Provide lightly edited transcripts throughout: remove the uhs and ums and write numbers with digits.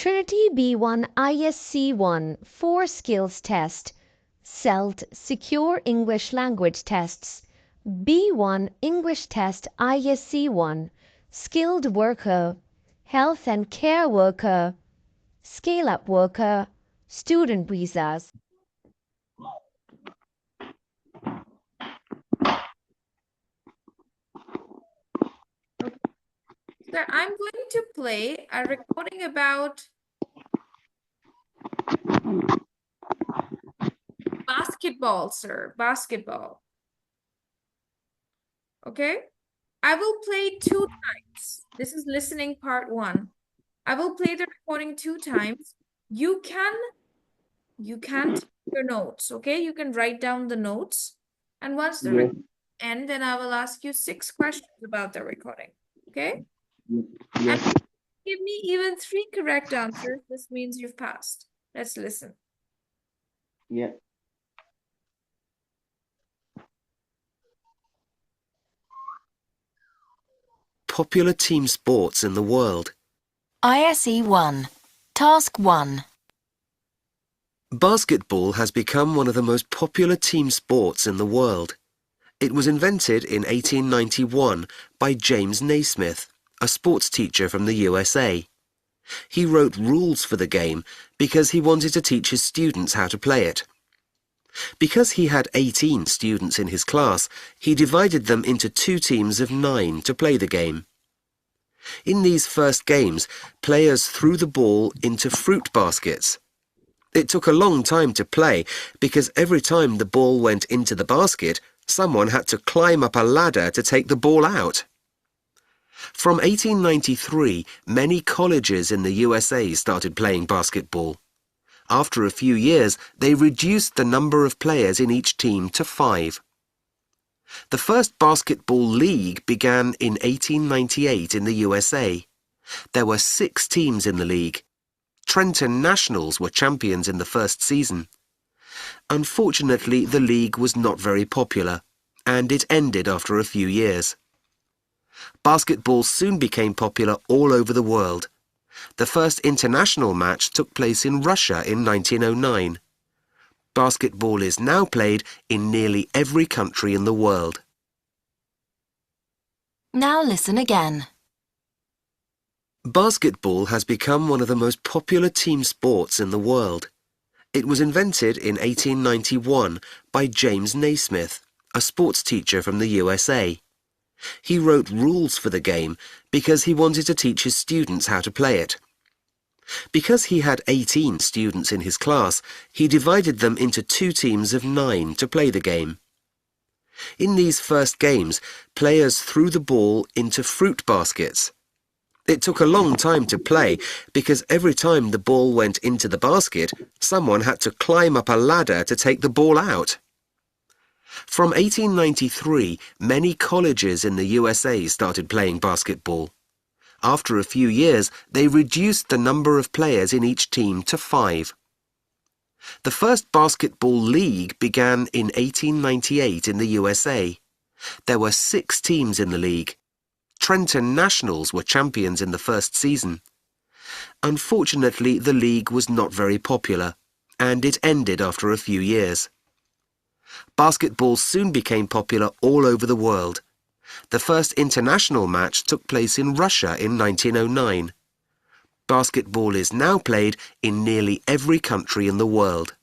Trinity B1 ISC1 4 Skills Test, SELT Secure English Language Tests, B1 English Test ISC1 Skilled Worker, Health and Care Worker, Scale-Up Worker, Student Visas. So I'm going to play a recording about basketball, sir. Basketball. Okay? I will play 2 times. This is listening part 1. I will play the recording 2 times. You can take your notes, okay? You can write down the notes. And once the recording ends, then I will ask you 6 questions about the recording. Okay? Yes. And give me even 3 correct answers. This means you've passed. Let's listen. Yeah. Popular team sports in the world. ISE 1. Task 1. Basketball has become one of the most popular team sports in the world. It was invented in 1891 by James Naismith, a sports teacher from the USA. He wrote rules for the game because he wanted to teach his students how to play it. Because he had 18 students in his class, he divided them into 2 teams of 9 to play the game. In these first games, players threw the ball into fruit baskets. It took a long time to play because every time the ball went into the basket, someone had to climb up a ladder to take the ball out. From 1893, many colleges in the USA started playing basketball. After a few years, they reduced the number of players in each team to 5. The first basketball league began in 1898 in the USA. There were 6 teams in the league. Trenton Nationals were champions in the first season. Unfortunately, the league was not very popular, and it ended after a few years. Basketball soon became popular all over the world. The first international match took place in Russia in 1909. Basketball is now played in nearly every country in the world. Now listen again. Basketball has become one of the most popular team sports in the world. It was invented in 1891 by James Naismith, a sports teacher from the USA. He wrote rules for the game because he wanted to teach his students how to play it. Because he had 18 students in his class, he divided them into 2 teams of 9 to play the game. In these first games, players threw the ball into fruit baskets. It took a long time to play because every time the ball went into the basket, someone had to climb up a ladder to take the ball out. From 1893, many colleges in the USA started playing basketball. After a few years, they reduced the number of players in each team to 5. The first basketball league began in 1898 in the USA. There were 6 teams in the league. Trenton Nationals were champions in the first season. Unfortunately, the league was not very popular, and it ended after a few years. Basketball soon became popular all over the world. The first international match took place in Russia in 1909. Basketball is now played in nearly every country in the world.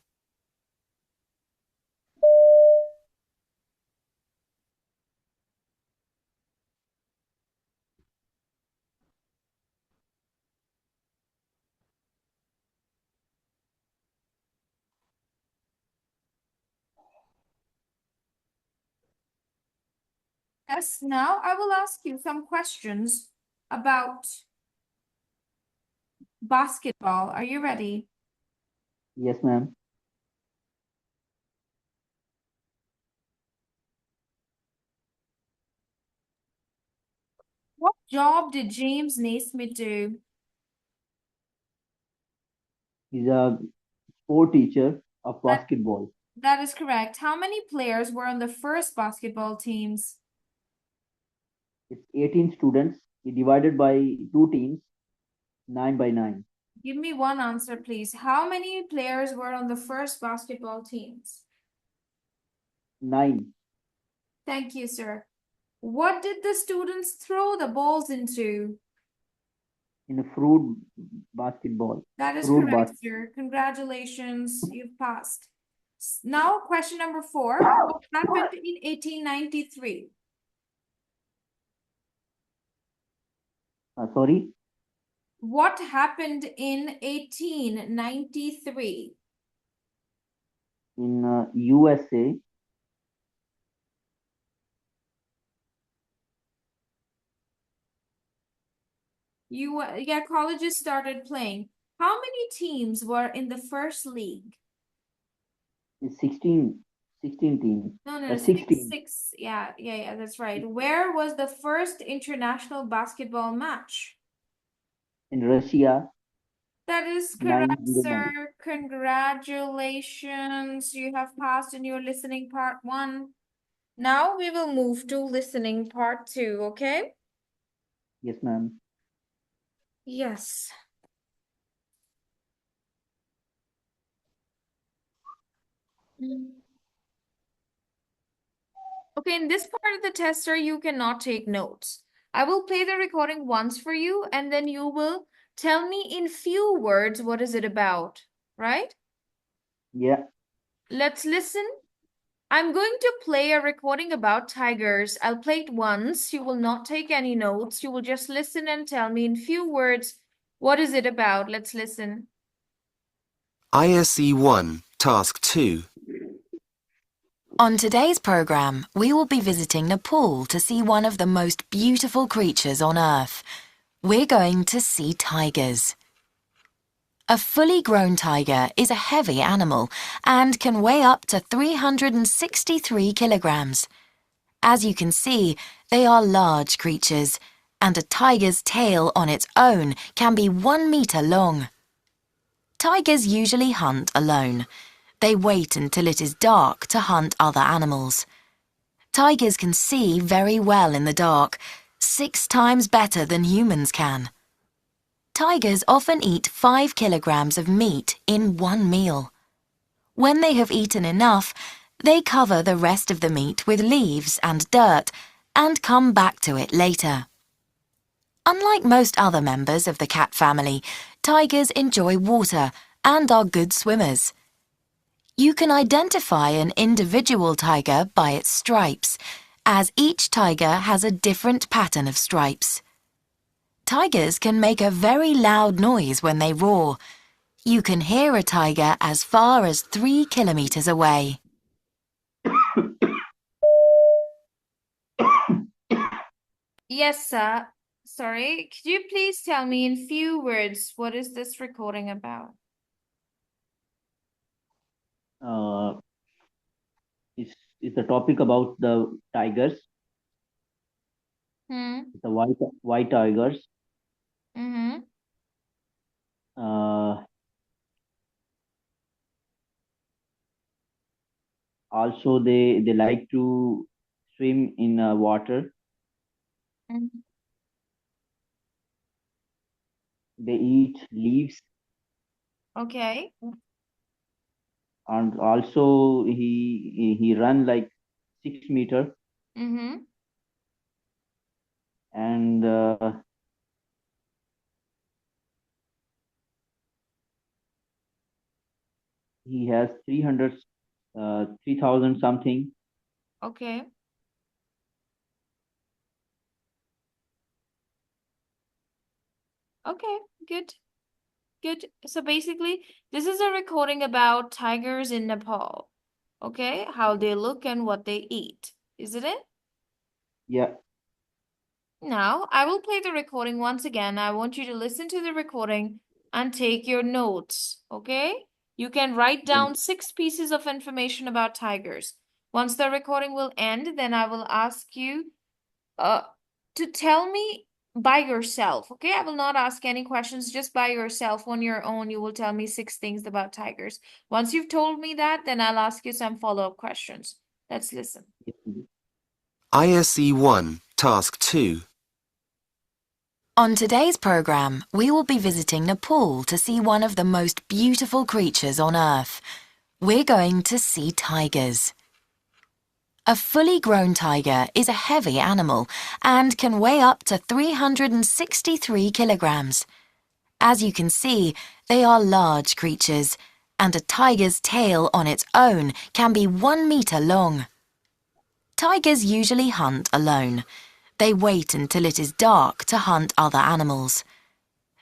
Yes, now I will ask you some questions about basketball. Are you ready? Yes, ma'am. What job did James Naismith do? He's a sport teacher of basketball. That is correct. How many players were on the first basketball teams? It's 18 students. He divided by 2 teams, 9 by 9. Give me one answer, please. How many players were on the first basketball teams? 9. Thank you, sir. What did the students throw the balls into? In a fruit basketball. That is Fruit correct, basket. sir. Congratulations, you've passed. Now, question number 4. What happened in 1893? Sorry. What happened in 1893? In USA. Yeah, colleges started playing. How many teams were in the first league? 16 teams. No, 16 six. Yeah, that's right. Where was the first international basketball match? in Russia. That is correct, 909. sir. Congratulations. You have passed in your listening part 1. Now we will move to listening part 2, okay? Yes, ma'am. Yes. Okay, in this part of the test, sir, you cannot take notes. I will play the recording once for you, and then you will tell me in few words what is it about, right? Yeah. Let's listen. I'm going to play a recording about tigers. I'll play it once. You will not take any notes. You will just listen and tell me in few words what is it about. Let's listen. ISE 1, Task 2. On today's programme, we will be visiting Nepal to see one of the most beautiful creatures on Earth. We're going to see tigers. A fully grown tiger is a heavy animal and can weigh up to 363 kilograms. As you can see, they are large creatures, and a tiger's tail on its own can be 1 meter long. Tigers usually hunt alone. They wait until it is dark to hunt other animals. Tigers can see very well in the dark, 6 times better than humans can. Tigers often eat 5 kilograms of meat in one meal. When they have eaten enough, they cover the rest of the meat with leaves and dirt and come back to it later. Unlike most other members of the cat family, tigers enjoy water and are good swimmers. You can identify an individual tiger by its stripes, as each tiger has a different pattern of stripes. Tigers can make a very loud noise when they roar. You can hear a tiger as far as 3 kilometers away. Yes, sir. Sorry, could you please tell me in few words what is this recording about? It's the topic about the tigers. The white tigers. Also, they like to swim in water. They eat leaves, Okay. and also he run like 6 meter, and he has 3,000 something. Okay. Okay, good. Good. So basically, this is a recording about tigers in Nepal. Okay, how they look and what they eat. Isn't it? Yeah. Now, I will play the recording once again. I want you to listen to the recording and take your notes, okay? You can write down 6 pieces of information about tigers. Once the recording will end, then I will ask you to tell me by yourself, okay? I will not ask any questions, just by yourself on your own. You will tell me 6 things about tigers. Once you've told me that, then I'll ask you some follow-up questions. Let's listen. ISE 1, Task 2. On today's program, we will be visiting Nepal to see one of the most beautiful creatures on Earth. We're going to see tigers. A fully grown tiger is a heavy animal and can weigh up to 363 kilograms. As you can see, they are large creatures, and a tiger's tail on its own can be 1 meter long. Tigers usually hunt alone. They wait until it is dark to hunt other animals.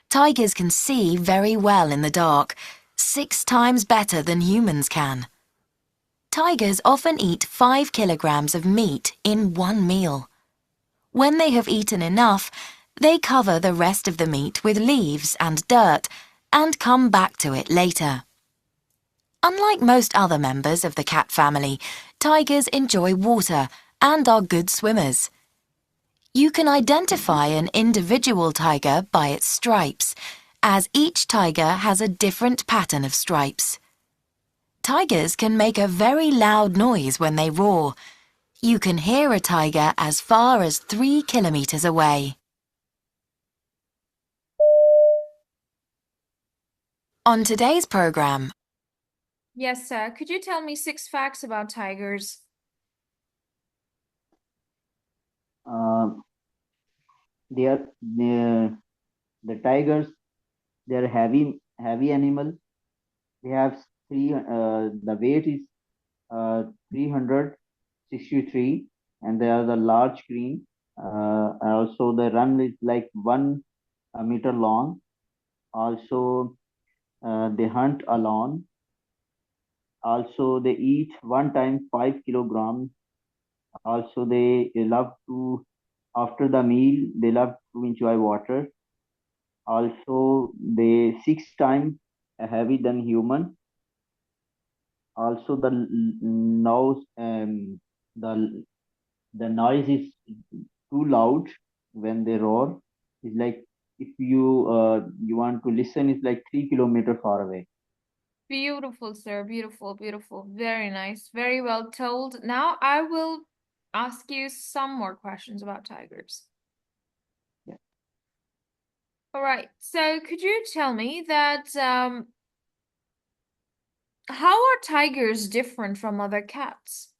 Tigers can see very well in the dark, 6 times better than humans can. Tigers often eat 5 kilograms of meat in one meal. When they have eaten enough, they cover the rest of the meat with leaves and dirt and come back to it later. Unlike most other members of the cat family, tigers enjoy water and are good swimmers. You can identify an individual tiger by its stripes, as each tiger has a different pattern of stripes. Tigers can make a very loud noise when they roar. You can hear a tiger as far as 3 kilometers away. On today's program, Yes, sir. Could you tell me 6 facts about tigers? They are the tigers. They are heavy animal. They have the weight is 363, and they are the large green. Also, the run is like 1 meter long. Also, they hunt alone. Also, they eat one time 5 kilograms. Also, they love to, after the meal, they love to enjoy water. Also, they 6 times heavy than human. Also, the noise is too loud when they roar. It's like if you want to listen, it's like 3 kilometers far away. Beautiful, sir. Beautiful, beautiful. Very nice. Very well told. Now I will ask you some more questions about tigers. Yeah. All right. So could you tell me that how are tigers different from other cats?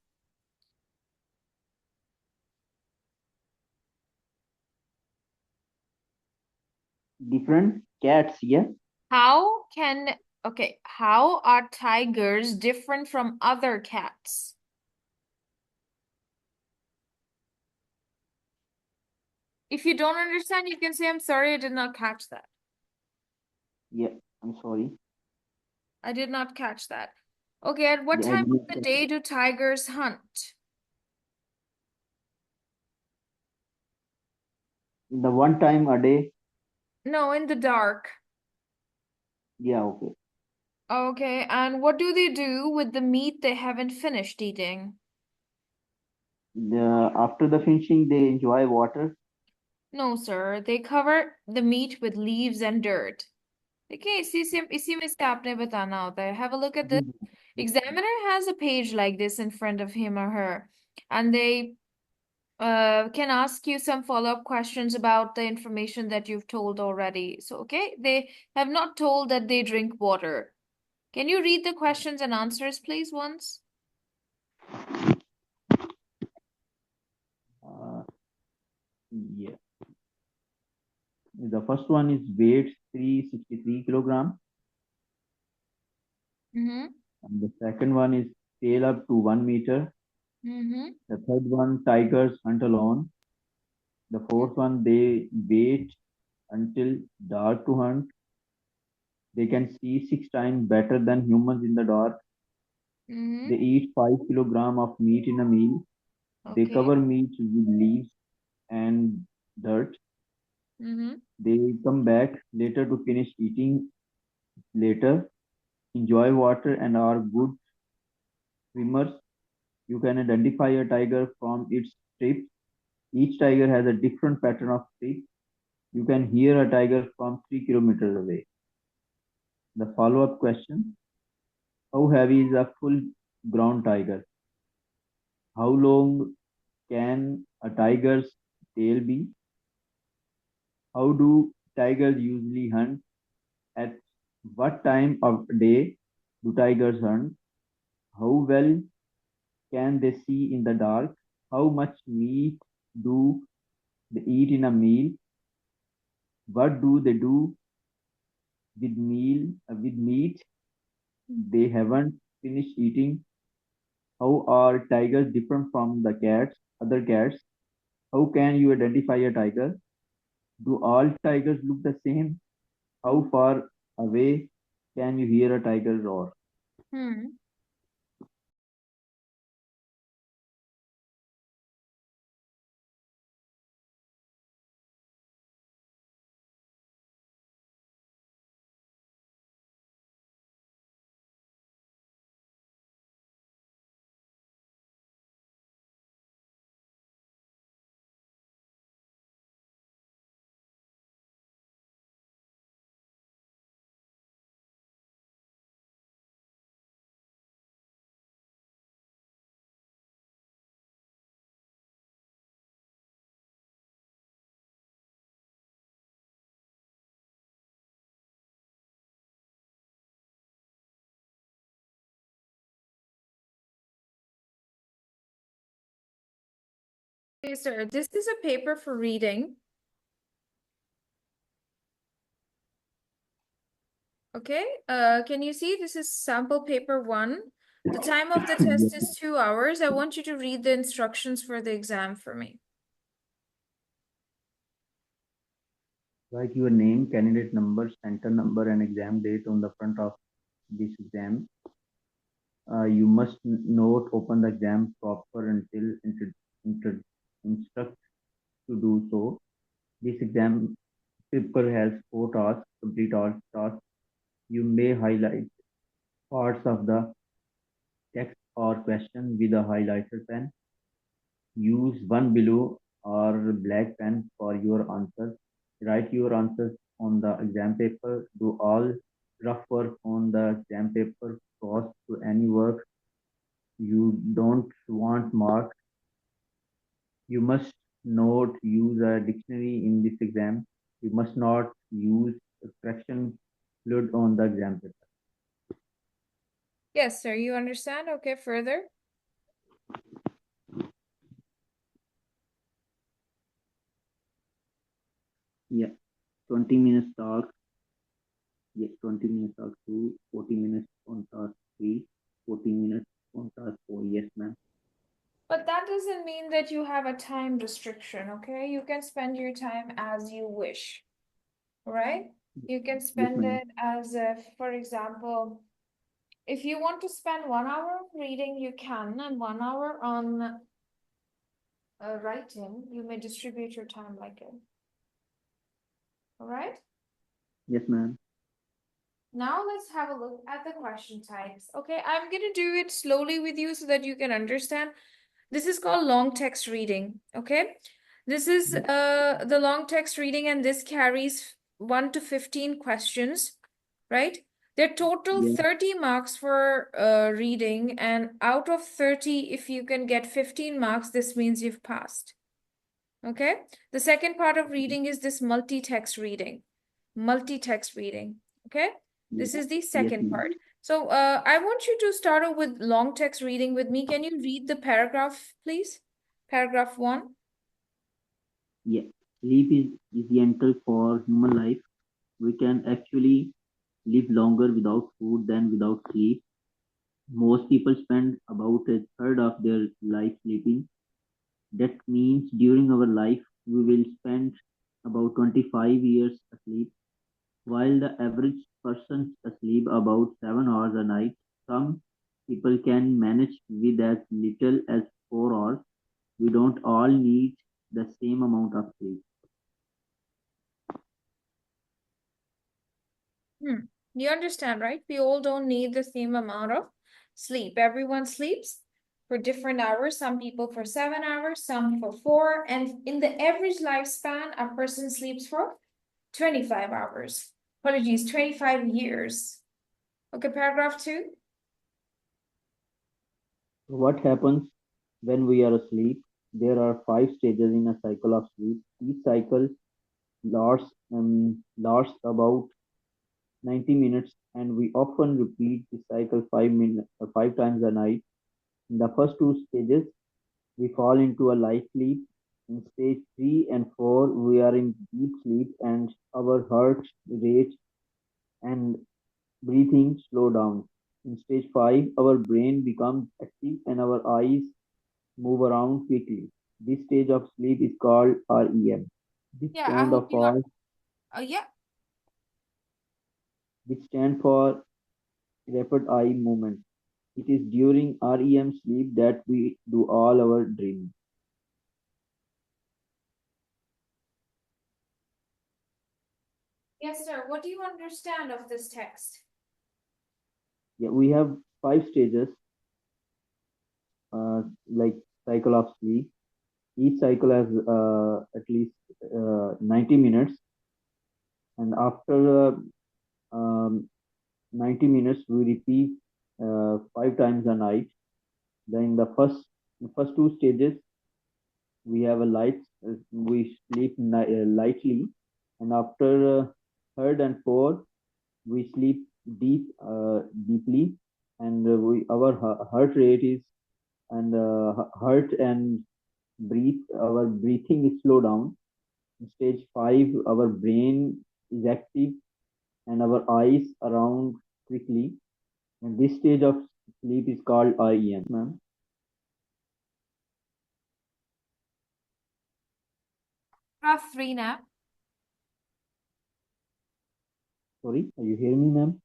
Different cats, yeah. How are tigers different from other cats? If you don't understand, you can say, I'm sorry, I did not catch that. Yeah, I'm sorry. I did not catch that. Okay, at what Yeah, I time of didn't the catch day it. do tigers hunt? The one time a day. No, in the dark. Yeah, okay. Okay, and what do they do with the meat they haven't finished eating? After the finishing, they enjoy water. No, sir. They cover the meat with leaves and dirt. देखिए इसी में से आपने बताना होता है. Have a look at this. Examiner has a page like this in front of him or her, and they can ask you some follow-up questions about the information that you've told already. So, okay, they have not told that they drink water. Can you read the questions and answers, please, once? Yeah. The first one is weight 363 kilogram. Mm-hmm. And the second one is scale up to 1 meter. Mm-hmm. The third one, tigers hunt alone. The fourth one, they wait until dark to hunt. They can see 6 times better than humans in the dark. Mm-hmm. They eat 5 kilogram of meat in a meal. They Okay. cover meat with leaves and dirt. Mm-hmm. They come back later to finish eating later, enjoy water, and are good swimmers. You can identify a tiger from its stripes. Each tiger has a different pattern of stripes. You can hear a tiger from 3 kilometers away. The follow-up question: how heavy is a full-grown tiger? How long can a tiger's tail be? How do tigers usually hunt? At what time of day do tigers hunt? How well can they see in the dark? How much meat do they eat in a meal? What do they do with meat they haven't finished eating? How are tigers different from the other cats? How can you identify a tiger? Do all tigers look the same? How far away can you hear a tiger roar? Hmm. Okay, sir, this is a paper for reading. Okay, can you see this is sample paper 1? The time of the test is 2 hours. I want you to read the instructions for the exam for me. Write your name, candidate number, center number, and exam date on the front of this exam. You must not open the exam proper until instruct to do so. This exam paper has 4 tasks. Complete all tasks. You may highlight parts of the text or question with a highlighter pen. Use one blue or black pen for your answers. Write your answers on the exam paper. Do all rough work on the exam paper. Cross to any work you don't want marked. You must not use a dictionary in this exam. You must not use correction fluid on the exam paper. Yes, sir, you understand? Okay, further. Yeah, 20 minutes talk. Yes, 20 minutes talk 2, 40 minutes on task 3, 40 minutes on task 4. Yes, ma'am. But that doesn't mean that you have a time restriction, okay? You can spend your time as you wish, right? You can Yes, spend ma'am. it as if, for example, if you want to spend 1 hour reading, you can, and 1 hour on writing, you may distribute your time like it. All right? Yes, ma'am. Now let's have a look at the question types. Okay, I'm gonna do it slowly with you so that you can understand. This is called long text reading. Okay, this is the long text reading, and this carries 1 to 15 questions, right? There are total Yeah. 30 marks for reading, and out of 30, if you can get 15 marks, this means you've passed. Okay, the second part of reading is this multi-text reading. Multi-text reading. Okay, this is the Yes, second ma'am. part. So I want you to start off with long text reading with me. Can you read the paragraph, please? Paragraph 1. Yeah. Sleep is essential for human life. We can actually live longer without food than without sleep. Most people spend about a third of their life sleeping. That means during our life, we will spend about 25 years asleep. While the average person asleep about 7 hours a night, some people can manage with as little as 4 hours. We don't all need the same amount of sleep. You understand, right? We all don't need the same amount of sleep. Everyone sleeps for different hours. Some people for 7 hours, some for 4. And in the average lifespan, a person sleeps for 25 hours. Apologies, 25 years. Okay, paragraph 2. What happens when we are asleep? There are 5 stages in a cycle of sleep. Each cycle lasts about 90 minutes, and we often repeat the cycle 5 times a night. In the first two stages, we fall into a light sleep. In stage 3 and 4, we are in deep sleep, and our heart rate and breathing slow down. In stage 5, our brain becomes active and our eyes move around quickly. This stage of sleep is called REM. This Yeah, I stand hope of you are. all, Yeah. which stand for rapid eye movement. It is during REM sleep that we do all our dreaming. Yes, sir. What do you understand of this text? Yeah, we have 5 stages, like cycle of sleep. Each cycle has at least 90 minutes, and after 90 minutes, we repeat 5 times a night. Then the first two stages, we have a we sleep lightly, and after third and fourth, we sleep deeply, and our heart rate is and heart and our breathing is slow down. In stage 5, our brain is active and our eyes around quickly. And this stage of sleep is called REM, ma'am. Paragraph 3 now. Sorry, are you hearing me, ma'am?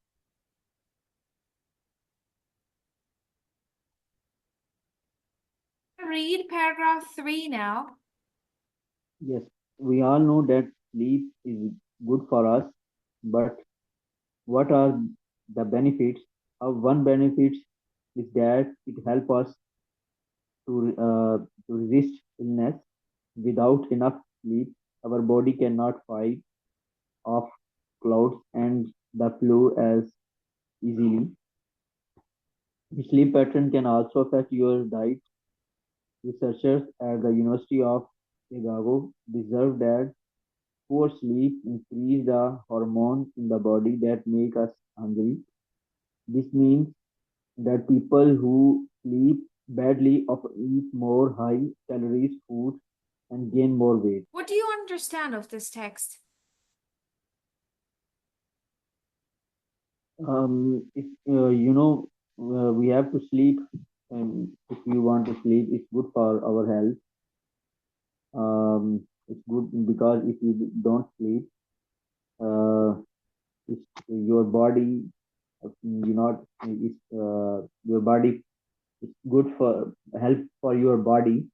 Read paragraph 3 now. Yes, we all know that sleep is good for us, but what are the benefits? One benefit is that it helps us to resist illness. Without enough sleep, our body cannot fight off clouds and the flu as easily. The sleep pattern can also affect your diet. Researchers at the University of Chicago observed that poor sleep increase the hormones in the body that make us hungry. This means that people who sleep badly often eat more high calories food and gain more weight. What do you understand of this text? If we have to sleep, and if we want to sleep, it's good for our health. It's good because if you don't sleep, uh, it's your body, you not, it's your body. It's good for help for your body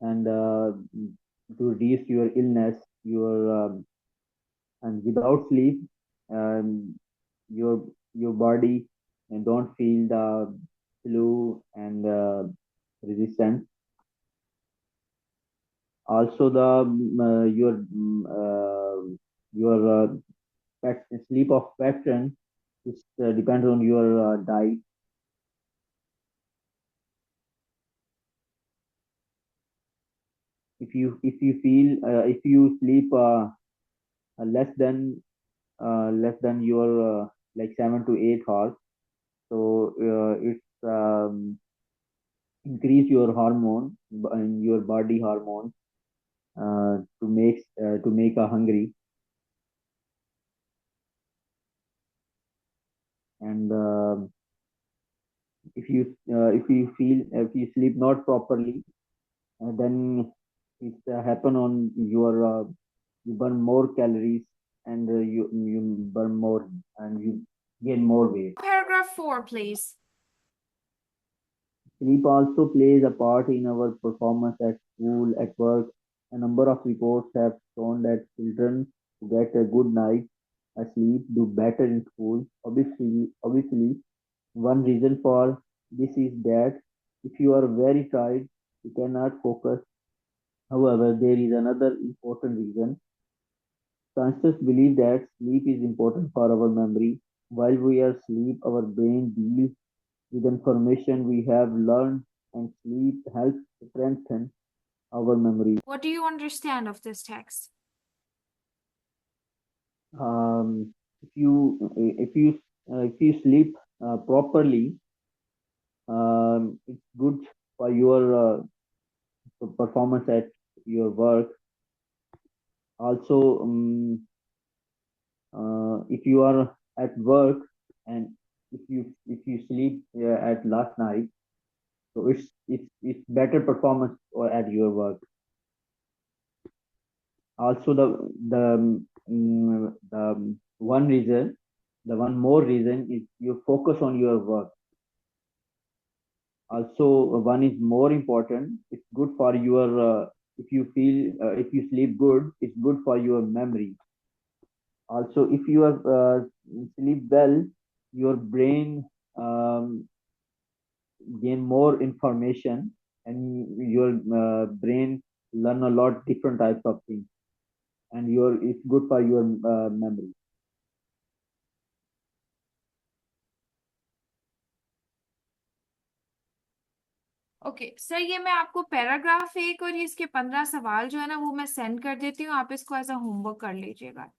and to reduce your illness. And without sleep, um, your body don't feel the flu and resistance. Also, the your sleep of pattern is depends on your diet. If you sleep less than your like 7 to 8 hours, so it's increase your hormone and your body hormone to make a hungry. And if you sleep not properly, then it happen on your you burn more calories and you burn more and you gain more weight. Paragraph 4, please. Sleep also plays a part in our performance at school, at work. A number of reports have shown that children who get a good night sleep do better in school. Obviously, one reason for this is that if you are very tired, you cannot focus. However, there is another important reason. Scientists believe that sleep is important for our memory. While we are asleep, our brain deals with information we have learned, and sleep helps strengthen our memory. What do you understand of this text? if you sleep properly, it's good for your performance at your work. Also, if you are at work and if you sleep at last night, so it's better performance or at your work. Also, the one more reason is you focus on your work. Also, one is more important. It's good for your if you sleep good, it's good for your memory. Also, if you sleep well, your brain gain more information, and your brain learn a lot different types of things, and it's good for your memory. Okay sir, ये मैं आपको paragraph 1 और ये इसके 15 सवाल जो है ना वो मैं सेंड कर देती हूँ, आप इसको एज अ होमवर्क कर लीजिएगा।